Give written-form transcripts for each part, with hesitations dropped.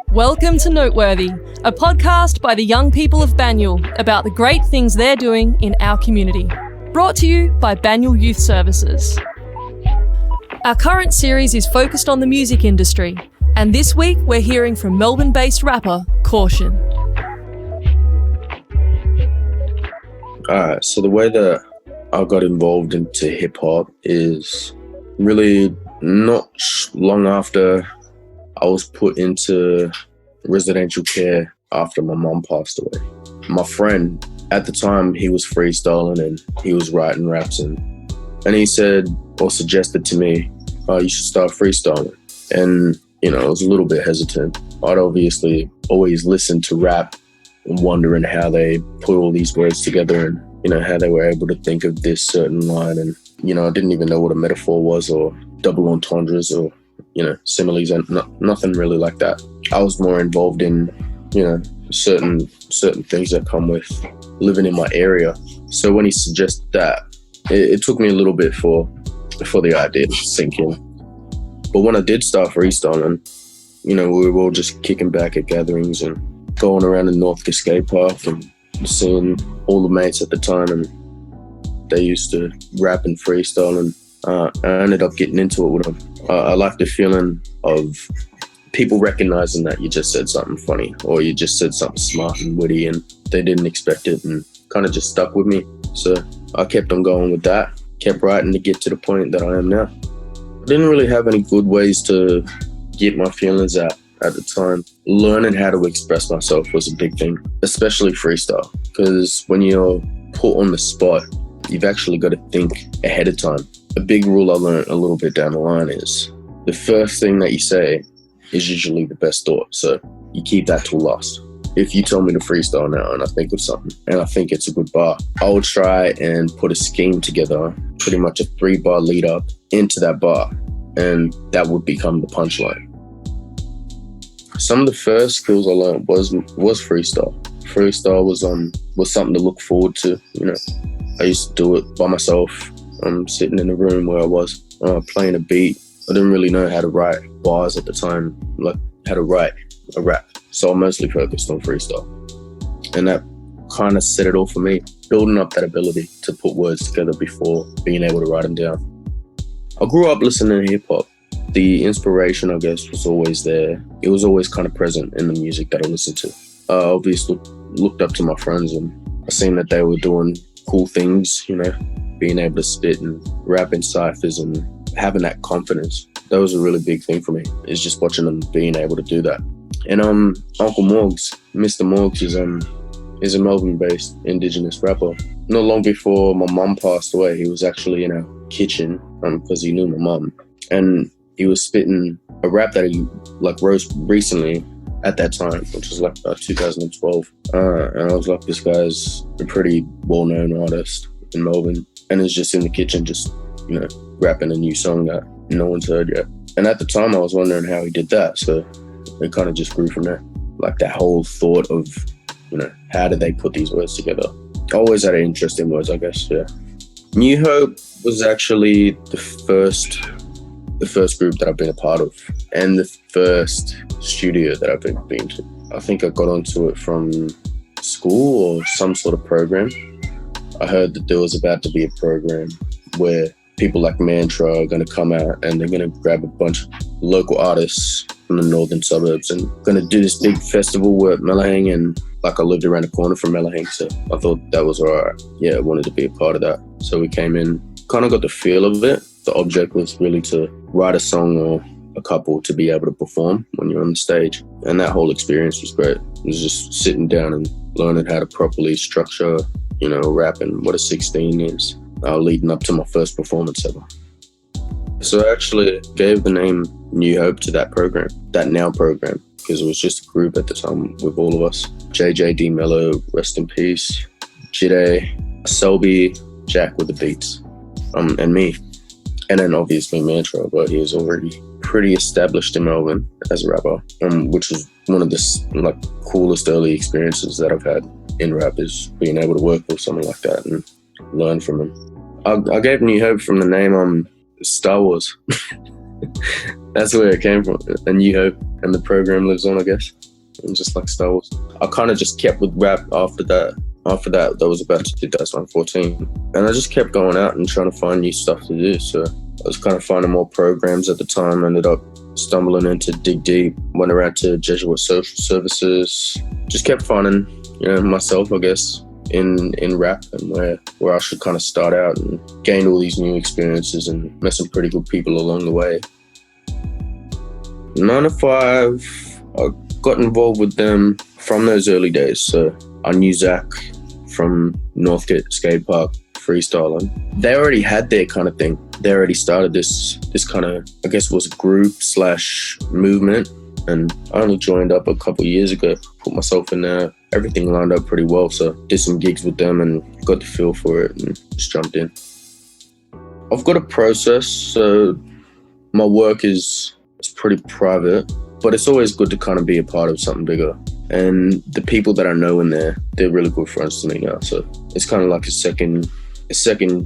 Welcome to NoteWorthy, a podcast by the young people of Banyule about the great things they're doing in our community. Brought to you by Banyule Youth Services. Our current series is focused on the music industry, and this week we're hearing from Melbourne-based rapper Caution. So the way that I got involved into hip-hop is really not long after I was put into residential care after my mum passed away. My friend, at the time, he was freestyling and he was writing raps and he said or suggested to me, you should start freestyling. And, I was a little bit hesitant. I'd obviously always listened to rap and wondering how they put all these words together and, how they were able to think of this certain line. And, I didn't even know what a metaphor was or double entendres or, similes and nothing really like that. I was more involved in, certain things that come with living in my area. So when he suggested that, it took me a little bit for the idea to sink in. But when I did start freestyling, we were all just kicking back at gatherings and going around the North Cascade Path and seeing all the mates at the time, and they used to rap and freestyle, and I ended up getting into it with them. I like the feeling of people recognizing that you just said something funny or you just said something smart and witty and they didn't expect it, and kind of just stuck with me. So I kept on going with that, kept writing to get to the point that I am now. I didn't really have any good ways to get my feelings out at the time. Learning how to express myself was a big thing, especially freestyle, because when you're put on the spot, you've actually got to think ahead of time. A big rule I learned a little bit down the line is the first thing that you say is usually the best thought. So you keep that till last. If you tell me to freestyle now and I think of something and I think it's a good bar, I will try and put a scheme together, pretty much a 3-bar lead up into that bar, and that would become the punchline. Some of the first skills I learned was freestyle. Freestyle was something to look forward to. I used to do it by myself. I'm sitting in a room where I was playing a beat. I didn't really know how to write bars at the time, like how to write a rap. So I mostly focused on freestyle. And that kind of set it all for me, building up that ability to put words together before being able to write them down. I grew up listening to hip hop. The inspiration, I guess, was always there. It was always kind of present in the music that I listened to. I obviously looked up to my friends and I seen that they were doing cool things, being able to spit and rap in cyphers and having that confidence. That was a really big thing for me, is just watching them being able to do that. And Uncle Morgs, Mr. Morgs is a Melbourne-based Indigenous rapper. Not long before my mum passed away, he was actually in our kitchen because he knew my mum. And he was spitting a rap that he wrote recently at that time, which was 2012. And I was like, this guy's a pretty well-known artist in Melbourne. And he's just in the kitchen, just, rapping a new song that no one's heard yet. And at the time I was wondering how he did that. So it kind of just grew from there. Like that whole thought of, how did they put these words together? I always had an interest in words, I guess, yeah. New Hope was actually the first group that I've been a part of and the first studio that I've been to. I think I got onto it from school or some sort of program. I heard that there was about to be a program where people like Mantra are going to come out and they're going to grab a bunch of local artists from the northern suburbs and going to do this big festival at Mellahang, and I lived around the corner from Mellahang, so I thought that was all right. Yeah, I wanted to be a part of that. So we came in, kind of got the feel of it. The object was really to write a song or a couple to be able to perform when you're on the stage. And that whole experience was great. It was just sitting down and learning how to properly structure, rap and what a 16 is, leading up to my first performance ever. So I actually gave the name New Hope to that program, that Now program, because it was just a group at the time with all of us. JJD Mello, rest in peace, Jide, Selby, Jack with the beats, and me. And then obviously Mantra, but he was already pretty established in Melbourne as a rapper, which was one of the coolest early experiences that I've had in rap, is being able to work with someone like that and learn from him. I gave New Hope from the name Star Wars. That's where it came from. A New Hope, and the program lives on, I guess. And just like Star Wars. I kind of just kept with rap after that. After that was about 2014. And I just kept going out and trying to find new stuff to do. So I was kind of finding more programs at the time. Ended up stumbling into Dig Deep, went around to Jesuit Social Services. Just kept finding, myself, I guess, in rap, and where I should kind of start out, and gained all these new experiences and met some pretty good people along the way. 9 to 5, I got involved with them from those early days. So I knew Zach from Northgate Skate Park freestyling. They already had their kind of thing. They already started this kind of, I guess, was a group / movement. And I only joined up a couple of years ago, put myself in there. Everything lined up pretty well. So did some gigs with them and got the feel for it and just jumped in. I've got a process. So my work is pretty private, but it's always good to kind of be a part of something bigger. And the people that I know in there, they're really good friends to me now. So it's kind of like a second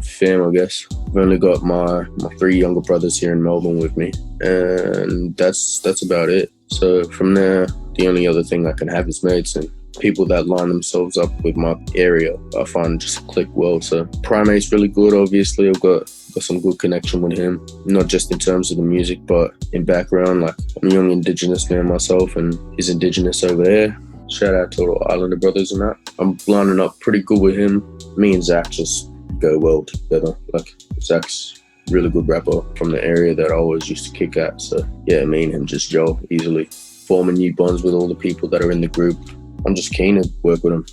fam, I guess. I've only got my 3 younger brothers here in Melbourne with me, and that's about it. So from there, the only other thing I can have is mates and people that line themselves up with my area. I find just click well. So Primate's really good, obviously. I've got some good connection with him, not just in terms of the music, but in background. Like, I'm a young Indigenous man myself, and he's Indigenous over there. Shout out to all the Islander brothers and that. I'm lining up pretty good with him. Me and Zach just go well together. Like, Zach's really good rapper from the area that I always used to kick at. So yeah, me and him just gel easily, forming new bonds with all the people that are in the group. I'm just keen to work with them.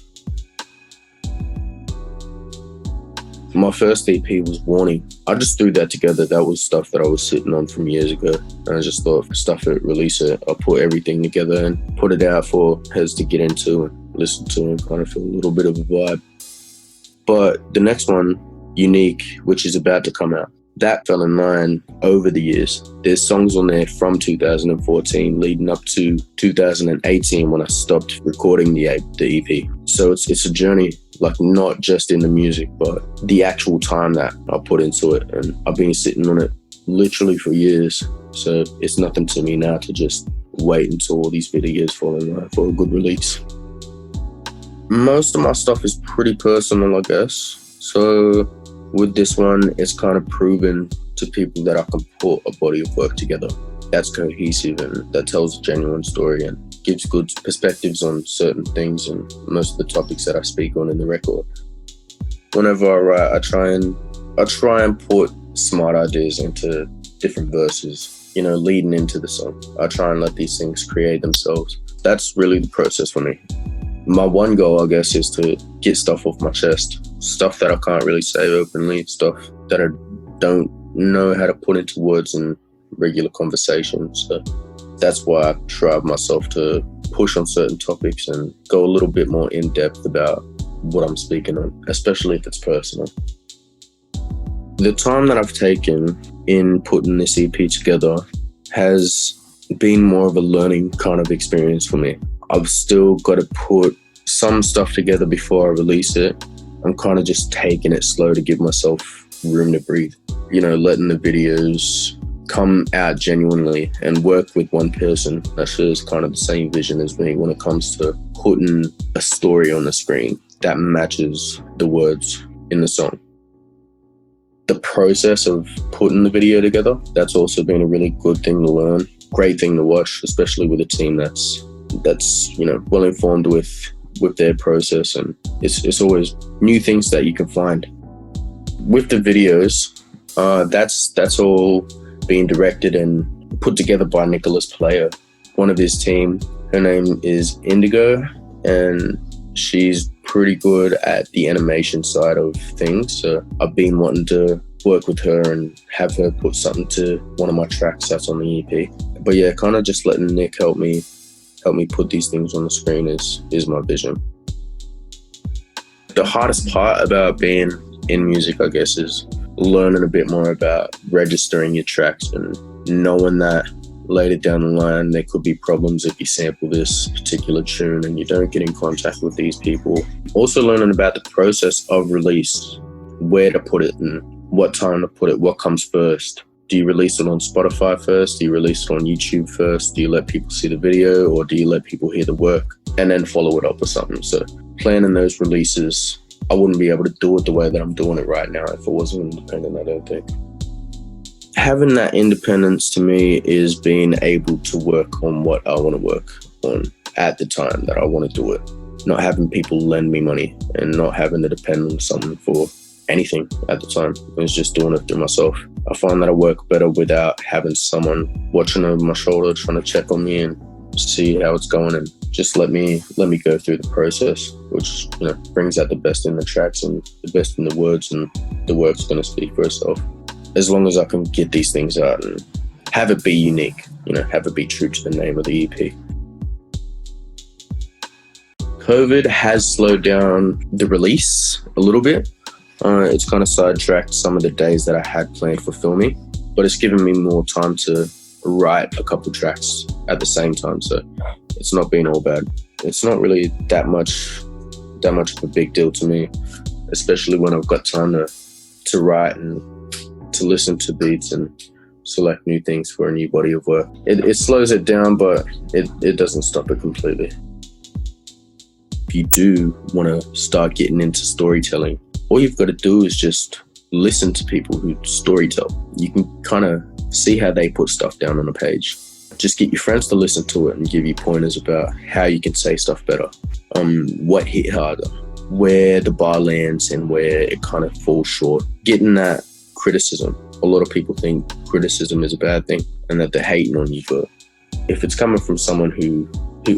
My first EP was Warning. I just threw that together. That was stuff that I was sitting on from years ago. And I just thought, stuff it, release it. I'll put everything together and put it out for heads to get into and listen to and kind of feel a little bit of a vibe. But the next one, Unique, which is about to come out, that fell in line over the years. There's songs on there from 2014 leading up to 2018 when I stopped recording the EP. So it's a journey, like not just in the music, but the actual time that I put into it. And I've been sitting on it literally for years. So it's nothing to me now to just wait until all these videos fall in line for a good release. Most of my stuff is pretty personal, I guess. So with this one, it's kind of proven to people that I can put a body of work together that's cohesive and that tells a genuine story and gives good perspectives on certain things and most of the topics that I speak on in the record. Whenever I write, I try and put smart ideas into different verses, leading into the song. I try and let these things create themselves. That's really the process for me. My one goal, I guess, is to get stuff off my chest, stuff that I can't really say openly, stuff that I don't know how to put into words in regular conversations. So that's why I drive myself to push on certain topics and go a little bit more in depth about what I'm speaking on, especially if it's personal. The time that I've taken in putting this EP together has been more of a learning kind of experience for me. I've still got to put some stuff together before I release it. I'm kind of just taking it slow to give myself room to breathe. Letting the videos come out genuinely and work with one person that shares kind of the same vision as me when it comes to putting a story on the screen that matches the words in the song. The process of putting the video together, that's also been a really good thing to learn. Great thing to watch, especially with a team that's well informed with their process, and it's always new things that you can find. With the videos, that's all being directed and put together by Nicholas Player, one of his team. Her name is Indigo, and she's pretty good at the animation side of things. So I've been wanting to work with her and have her put something to one of my tracks that's on the EP. But yeah, kind of just letting Nick help me put these things on the screen is my vision. The hardest part about being in music, I guess, is learning a bit more about registering your tracks and knowing that later down the line there could be problems if you sample this particular tune and you don't get in contact with these people. Also learning about the process of release, where to put it and what time to put it, what comes first. Do you release it on Spotify first? Do you release it on YouTube first? Do you let people see the video, or do you let people hear the work and then follow it up with something? So planning those releases, I wouldn't be able to do it the way that I'm doing it right now if I wasn't independent, I don't think. Having that independence to me is being able to work on what I want to work on at the time that I want to do it. Not having people lend me money and not having to depend on someone for anything at the time. I was just doing it through myself. I find that I work better without having someone watching over my shoulder, trying to check on me and see how it's going, and just let me go through the process, which brings out the best in the tracks and the best in the words, and the work's going to speak for itself. As long as I can get these things out and have it be unique, have it be true to the name of the EP. COVID has slowed down the release a little bit. It's kind of sidetracked some of the days that I had planned for filming, but it's given me more time to write a couple tracks at the same time, so it's not been all bad. It's not really that much of a big deal to me, especially when I've got time to write and to listen to beats and select new things for a new body of work. It slows it down, but it doesn't stop it completely. If you do want to start getting into storytelling, all you've got to do is just listen to people who storytell. You can kind of see how they put stuff down on a page. Just get your friends to listen to it and give you pointers about how you can say stuff better. What hit harder, where the bar lands and where it kind of falls short. Getting that criticism. A lot of people think criticism is a bad thing and that they're hating on you, but if it's coming from someone who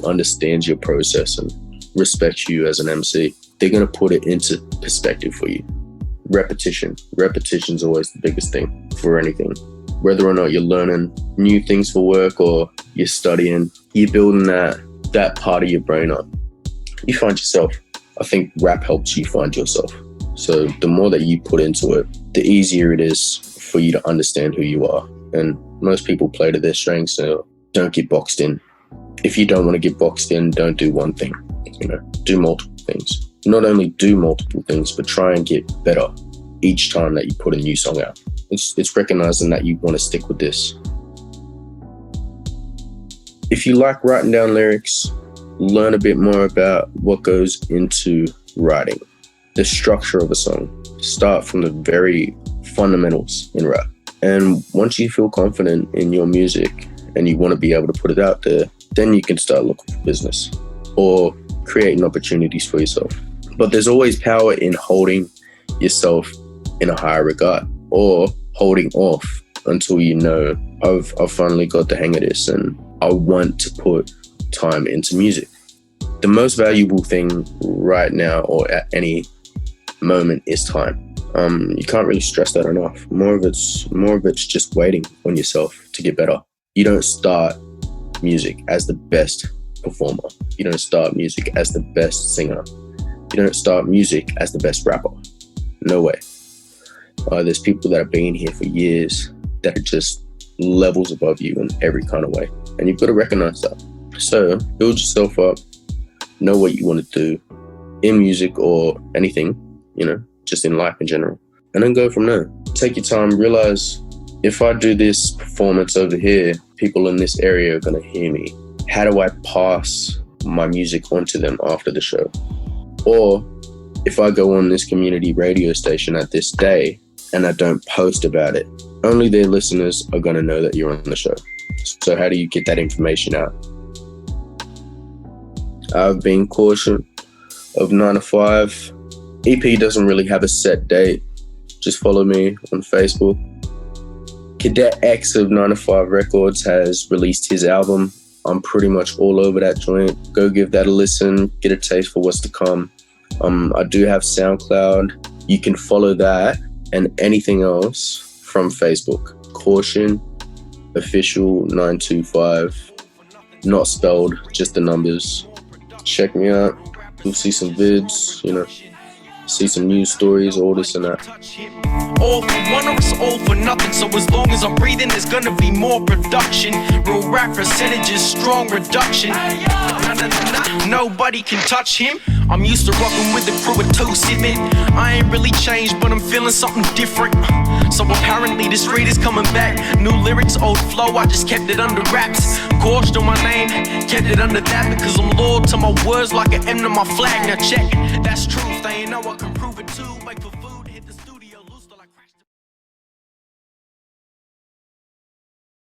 understands your process and respects you as an MC, they're going to put it into perspective for you. Repetition's always the biggest thing for anything. Whether or not you're learning new things for work or you're studying, you're building that part of your brain up. You find yourself. I think rap helps you find yourself. So the more that you put into it, the easier it is for you to understand who you are. And most people play to their strengths, so don't get boxed in. If you don't want to get boxed in, don't do one thing. Do multiple things. Not only do multiple things, but try and get better each time that you put a new song out. It's recognizing that you want to stick with this. If you like writing down lyrics, learn a bit more about what goes into writing, the structure of a song. Start from the very fundamentals in rap. And once you feel confident in your music and you want to be able to put it out there, then you can start looking for business or creating opportunities for yourself. But there's always power in holding yourself in a higher regard, or holding off until you know, I've finally got the hang of this and I want to put time into music. The most valuable thing right now or at any moment is time. You can't really stress that enough. More of it's just waiting on yourself to get better. You don't start music as the best performer. You don't start music as the best singer. You don't start music as the best rapper. No way. There's people that have been here for years that are just levels above you in every kind of way. And you've got to recognize that. So build yourself up, know what you want to do in music or anything, just in life in general. And then go from there. Take your time, realize if I do this performance over here, people in this area are going to hear me. How do I pass my music onto them after the show? Or if I go on this community radio station at this day and I don't post about it, only their listeners are going to know that you're on the show. So how do you get that information out? I've been cautious of 9 to 5. EP doesn't really have a set date. Just follow me on Facebook. Cadet X of 9 to 5 Records has released his album. I'm pretty much all over that joint. Go give that a listen, get a taste for what's to come. I do have SoundCloud. You can follow that and anything else from Facebook. Caution, official 925. Not spelled, just the numbers. Check me out. You'll see some vids, see some news stories, all this and that. All for one or it's all for nothing. So as long as I'm breathing, there's gonna be more production. Real rap percentages, strong reduction. Nobody can touch him. I'm used to rocking with the crew with two sipping. I ain't really changed, but I'm feeling something different. So apparently the street is coming back. New lyrics, old flow, I just kept it under wraps. Gorged on my name, kept it under that. Because I'm loyal to my words like an M to my flag. Now check, that's truth, they ain't know I can prove it too. Wait for food, hit the